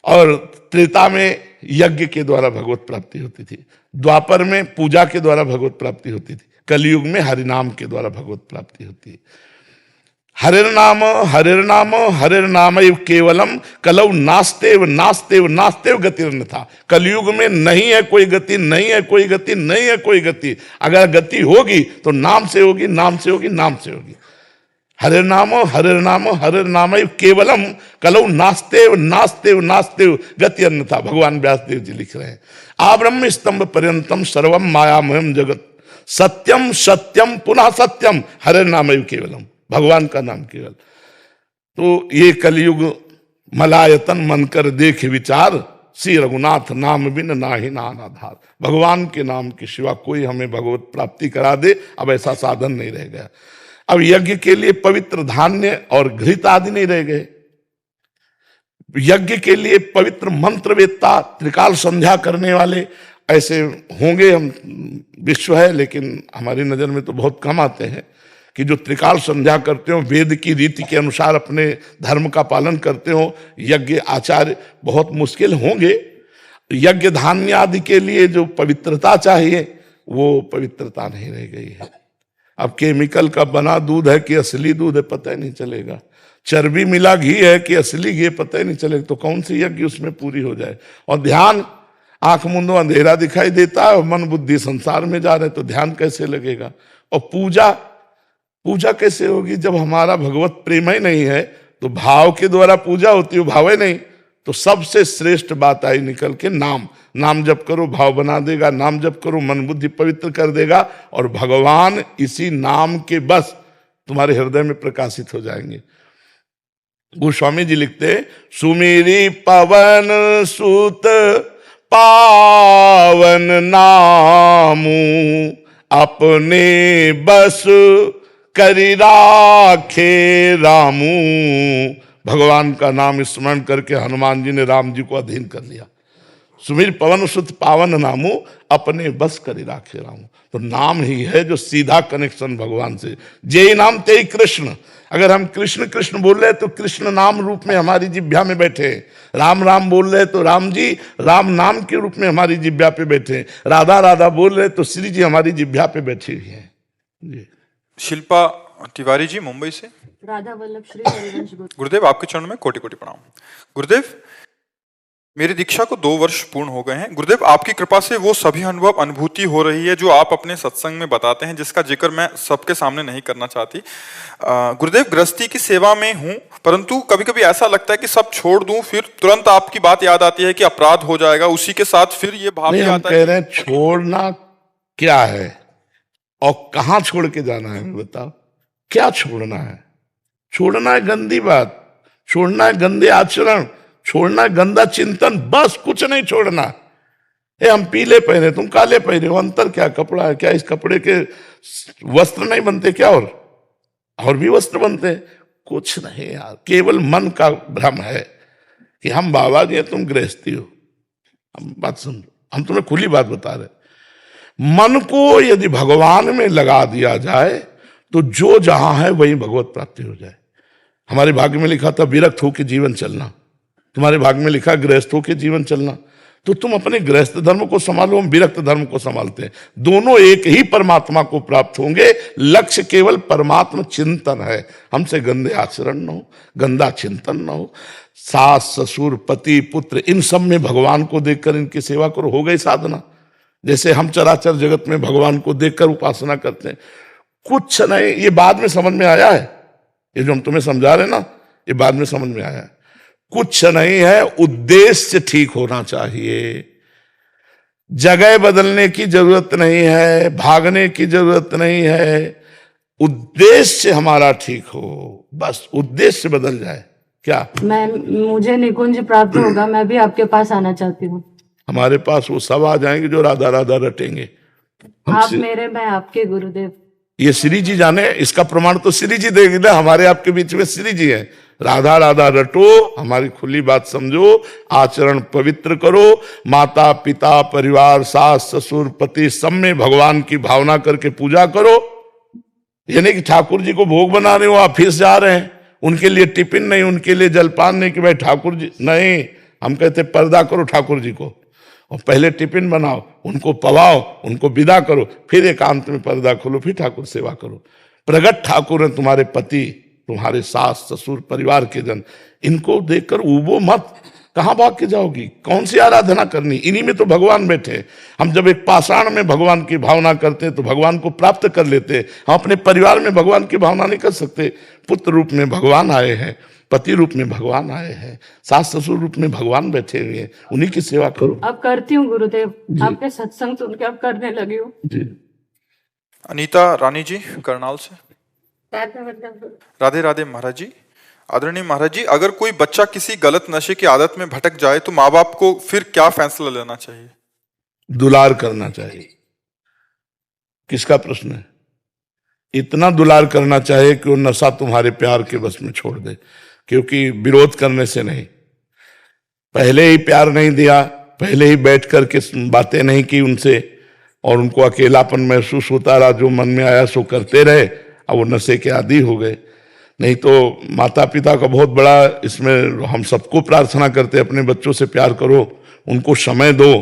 और त्रेता में यज्ञ के द्वारा भगवत प्राप्ति होती थी, द्वापर में पूजा के द्वारा भगवत प्राप्ति होती थी, कलयुग में हरिनाम के द्वारा भगवत प्राप्ति होती है। हरिर्नाम हरिर्नाम हरिर्नाम केवलम कलौ नास्तेव नास्तेव नास्तेव गति न था। कलयुग में नहीं है कोई गति, नहीं है कोई गति, नहीं है कोई गति। अगर गति होगी तो नाम से होगी, नाम से होगी, नाम से होगी। हरिर्नाम हरिर्नाम हरिर्नाम केवलम कलौ नास्तेव नास्तेव नास्तेव गति अन्यथा। भगवान व्यासदेव जी लिख रहे हैं, आब्रह्म स्तंभ पर्यंतम सर्वम मायामयम जगत, सत्यम सत्यम पुनः सत्यम, हरिर्नाम केवलम, भगवान का नाम केवल। तो ये कलयुग मलायतन मन कर देख विचार, श्री रघुनाथ नाम बिन नाहि नान आधार। भगवान के नाम के सिवा कोई हमें भगवत प्राप्ति करा दे, अब ऐसा साधन नहीं रह गया। अब यज्ञ के लिए पवित्र धान्य और घृत आदि नहीं रह गए। यज्ञ के लिए पवित्र मंत्र वेत्ता, त्रिकाल संध्या करने वाले ऐसे होंगे, हम विश्व है, लेकिन हमारी नजर में तो बहुत कम आते हैं कि जो त्रिकाल संध्या करते हो, वेद की रीति के अनुसार अपने धर्म का पालन करते हो। यज्ञ आचार्य बहुत मुश्किल होंगे। यज्ञ धान्य आदि के लिए जो पवित्रता चाहिए वो पवित्रता नहीं रह गई है। अब केमिकल का बना दूध है कि असली दूध है पता ही नहीं चलेगा, चर्बी मिला घी है कि असली घी पता ही नहीं चलेगा, तो कौन सी यज्ञ उसमें पूरी हो जाए। और ध्यान, आंख मुंदो अंधेरा दिखाई देता है और मन बुद्धि संसार में जा रहे, तो ध्यान कैसे लगेगा? और पूजा, पूजा कैसे होगी जब हमारा भगवत प्रेम ही नहीं है? तो भाव के द्वारा पूजा होती है, भाव ही नहीं। तो सबसे श्रेष्ठ बात आई निकल के नाम, नाम जप करो भाव बना देगा, नाम जप करो मन बुद्धि पवित्र कर देगा, और भगवान इसी नाम के बस तुम्हारे हृदय में प्रकाशित हो जाएंगे। गोस्वामी जी लिखते, सुमेरी पवन सुत पावन नामू अपने बस करी राखे रामू। भगवान का नाम स्मरण करके हनुमान जी ने राम जी को अधीन कर लिया। सुमीर पवन सुत पावन नामू अपने बस करी राखे रामू। तो नाम ही है जो सीधा कनेक्शन भगवान से, जय नाम ते कृष्ण। अगर हम कृष्ण कृष्ण बोल रहे तो कृष्ण नाम रूप में हमारी जिह्वा में बैठे, राम राम बोल रहे तो राम जी राम नाम के रूप में हमारी जिह्वा पे बैठे, राधा राधा बोल रहे तो श्री जी हमारी जिह्वा पे बैठी हुई है। जी। शिल्पा तिवारी जी मुंबई से। राधा वल्लभ श्री हरिवंश गुरु। गुरुदेव आपके चरणों में कोटि कोटि प्रणाम। गुरुदेव, मेरी दीक्षा को 2 वर्ष पूर्ण हो गए हैं। गुरुदेव, आपकी कृपा से वो सभी अनुभूति हो रही है जो आप अपने सत्संग में बताते हैं, जिसका जिक्र मैं सबके सामने नहीं करना चाहती। गुरुदेव, गृहस्थी की सेवा में हूँ, परंतु कभी कभी ऐसा लगता है कि सब छोड़ दूं, फिर तुरंत आपकी बात याद आती है कि अपराध हो जाएगा, उसी के साथ फिर ये भाव भी आता है। कह रहे हैं छोड़ना क्या है और कहाँ छोड़ के जाना है, बताओ क्या छोड़ना है? छोड़ना है गंदी बात, छोड़ना है गंदे आचरण, छोड़ना है गंदा चिंतन, बस कुछ नहीं छोड़ना। हम पीले पहने तुम काले पहने हो, अंतर क्या? कपड़ा है क्या? इस कपड़े के वस्त्र नहीं बनते क्या? और भी वस्त्र बनते हैं? कुछ नहीं यार, केवल मन का भ्रम है कि हम बाबा जी हैं, तुम गृहस्थी हो। हम बात समझो, हम तुम्हें खुली बात बता रहे। मन को यदि भगवान में लगा दिया जाए तो जो जहां है वही भगवत प्राप्ति हो जाए। हमारे भाग्य में लिखा था विरक्त होकर जीवन चलना, तुम्हारे भाग्य में लिखा गृहस्थ होकर जीवन चलना। तो तुम अपने गृहस्थ धर्म को संभालो, हम विरक्त धर्म को संभालते हैं। दोनों एक ही परमात्मा को प्राप्त होंगे। लक्ष्य केवल परमात्मा चिंतन है। हमसे गंदे आचरण न हो, गंदा चिंतन न हो। सास ससुर पति पुत्र इन सब में भगवान को देखकर इनकी सेवा करो, हो गई साधना। जैसे हम चराचर जगत में भगवान को देखकर उपासना करते हैं। कुछ नहीं, ये बाद में समझ में आया है, ये जो हम तुम्हें समझा रहे ना, ये बाद में समझ में आया है। कुछ नहीं है, उद्देश्य ठीक होना चाहिए। जगह बदलने की जरूरत नहीं है, भागने की जरूरत नहीं है। उद्देश्य हमारा ठीक हो, बस उद्देश्य बदल जाए। क्या मुझे निकुंज प्राप्त होगा, मैं भी आपके पास आना चाहती हूँ। हमारे पास वो सब आ जाएंगे जो राधा राधा रटेंगे। आप मेरे, मैं आपके गुरुदेव। ये श्री जी जाने, इसका प्रमाण तो श्री जी देगी ना। हमारे आपके बीच में श्री जी हैं। राधा राधा रटो, हमारी खुली बात समझो, आचरण पवित्र करो। माता पिता परिवार सास ससुर पति सब में भगवान की भावना करके पूजा करो। ये नहीं कि ठाकुर जी को भोग बना रहे हो, ऑफिस जा रहे हैं, उनके लिए टिफिन नहीं, उनके लिए जलपान नहीं कि भाई ठाकुर जी नहीं। हम कहते पर्दा करो ठाकुर जी को, और पहले टिफिन बनाओ, उनको पवाओ, उनको विदा करो, फिर एकांत में पर्दा खोलो, फिर ठाकुर सेवा करो। प्रगट ठाकुर हैं तुम्हारे पति, तुम्हारे सास ससुर परिवार के जन। इनको देखकर उबो मत, कहां भाग के जाओगी? कौन सी आराधना करनी? इन्हीं में तो भगवान बैठे। हम जब एक पाषाण में भगवान की भावना करते हैं तो भगवान को प्राप्त कर लेते हैं। हम अपने परिवार में भगवान की भावना नहीं कर सकते। पुत्र रूप में भगवान आए हैं, पति रूप में भगवान आए हैं, सास ससुर रूप में भगवान बैठे हुए हैं, उन्हीं की सेवा करो। अब करती हूँ गुरुदेव, आपके सत्संग सुन के अब करने लगी हूँ। अनीता रानी जी करनाल से। राधे राधे महाराज जी। आदरणीय महाराज जी, अगर कोई बच्चा किसी गलत नशे की आदत में भटक जाए तो माँ बाप को फिर क्या फैसला लेना चाहिए? दुलार करना चाहिए। किसका प्रश्न है? इतना दुलार करना चाहिए कि वो नशा तुम्हारे प्यार के बस में छोड़ दे, क्योंकि विरोध करने से नहीं। पहले ही प्यार नहीं दिया, पहले ही बैठ करके बातें नहीं की उनसे, और उनको अकेलापन महसूस होता रहा, जो मन में आया सो करते रहे, अब वो नशे के आदी हो गए। नहीं तो माता पिता का बहुत बड़ा इसमें, हम सबको प्रार्थना करते अपने बच्चों से प्यार करो, उनको समय दो,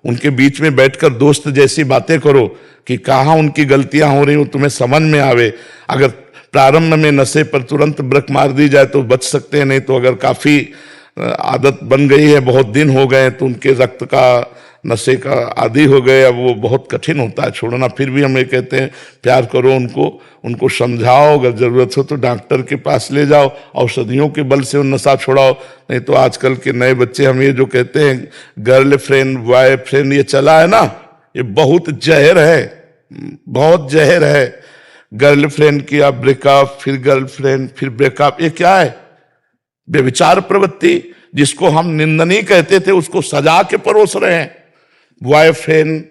उनके बीच में बैठकर दोस्त जैसी बातें करो कि कहाँ उनकी गलतियां हो रही हो तुम्हें समझ में आवे। अगर प्रारंभ में नशे पर तुरंत ब्रेक मार दी जाए तो बच सकते हैं, नहीं तो अगर काफी आदत बन गई है, बहुत दिन हो गए तो उनके रक्त का नशे का आदी हो गए, अब वो बहुत कठिन होता है छोड़ना। फिर भी हम ये कहते हैं प्यार करो उनको समझाओ, अगर जरूरत हो तो डॉक्टर के पास ले जाओ, औषधियों के बल से वो नशा छुड़ाओ। नहीं तो आजकल के नए बच्चे, हम ये जो कहते हैं गर्लफ्रेंड बॉयफ्रेंड ये चला है ना, ये बहुत जहर है, बहुत जहर है। गर्लफ्रेंड किया ब्रेकअप, फिर गर्लफ्रेंड, फिर ब्रेकअप, ये क्या है? व्यभिचार प्रवृत्ति, जिसको हम निंदनीय कहते थे उसको सजा के परोस रहे हैं। बॉयफ्रेंड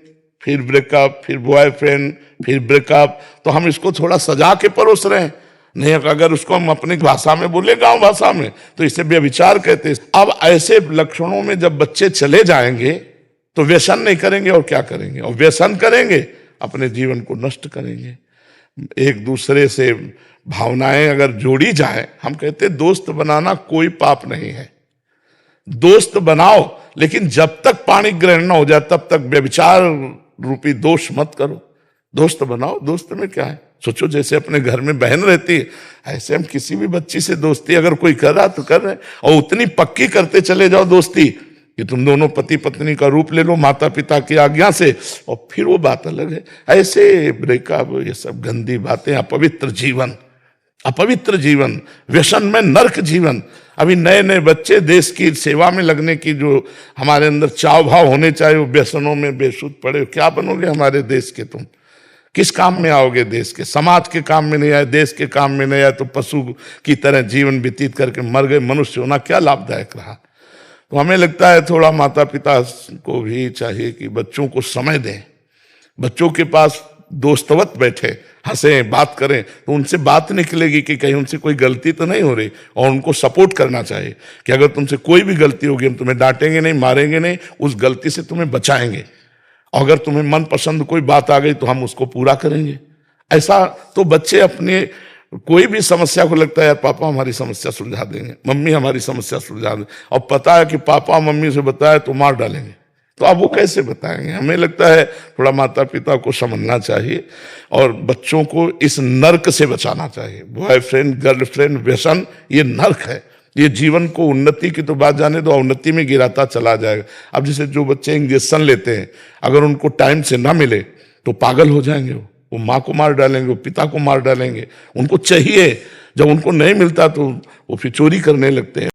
फिर ब्रेकअप, फिर बॉयफ्रेंड फिर ब्रेकअप, तो हम इसको थोड़ा सजा के परोस रहे हैं। नहीं, अगर उसको हम अपनी भाषा में बोले, गांव भाषा में, तो इसे व्यभिचार कहते हैं। अब ऐसे लक्षणों में जब बच्चे चले जाएंगे तो व्यसन नहीं करेंगे और क्या करेंगे? और व्यसन करेंगे अपने जीवन को नष्ट करेंगे। एक दूसरे से भावनाएं अगर जोड़ी जाए, हम कहते हैं दोस्त बनाना कोई पाप नहीं है, दोस्त बनाओ, लेकिन जब तक पाणी ग्रहण न हो जाए तब तक व्यभिचार रूपी दोष मत करो। दोस्त बनाओ, दोस्त में क्या है? सोचो जैसे अपने घर में बहन रहती है, ऐसे हम किसी भी बच्ची से दोस्ती अगर कोई कर रहा तो कर रहे, और उतनी पक्की करते चले जाओ दोस्ती कि तुम दोनों पति पत्नी का रूप ले लो माता पिता की आज्ञा से, और फिर वो बात अलग है। ऐसे ब्रेकअप, ये सब गंदी बातें, अपवित्र जीवन, अपवित्र जीवन, व्यसन में नर्क जीवन। अभी नए नए बच्चे देश की सेवा में लगने की जो हमारे अंदर चाव भाव होने चाहिए, वो व्यसनों में बेसुध पड़े। क्या बनोगे हमारे देश के? तुम किस काम में आओगे? देश के, समाज के काम में नहीं आए, देश के काम में नहीं आए तो पशु की तरह जीवन व्यतीत करके मर गए। मनुष्य होना क्या लाभदायक रहा? तो हमें लगता है थोड़ा माता पिता को भी चाहिए कि बच्चों को समय दें, बच्चों के पास दोस्तवत बैठे, हंसें, बात करें, तो उनसे बात निकलेगी कि कहीं उनसे कोई गलती तो नहीं हो रही, और उनको सपोर्ट करना चाहिए कि अगर तुमसे कोई भी गलती होगी हम तुम्हें डांटेंगे नहीं, मारेंगे नहीं, उस गलती से तुम्हें बचाएंगे, और अगर तुम्हें मनपसंद कोई बात आ गई तो हम उसको पूरा करेंगे। ऐसा तो बच्चे अपने कोई भी समस्या को लगता है यार पापा हमारी समस्या सुलझा देंगे, मम्मी हमारी समस्या सुलझा देंगे, और पता है कि पापा मम्मी से बताया तो मार डालेंगे, तो अब वो कैसे बताएंगे? हमें लगता है थोड़ा माता पिता को समझना चाहिए और बच्चों को इस नर्क से बचाना चाहिए। बॉयफ्रेंड गर्लफ्रेंड व्यसन ये नर्क है, ये जीवन को उन्नति की तो बात जाने दो, उन्नति में गिराता चला जाएगा। अब जैसे जो बच्चे इंजेक्शन लेते हैं, अगर उनको टाइम से ना मिले तो पागल हो जाएंगे, वो माँ को मार डालेंगे, वो पिता को मार डालेंगे। उनको चाहिए, जब उनको नहीं मिलता तो वो फिर चोरी करने लगते हैं।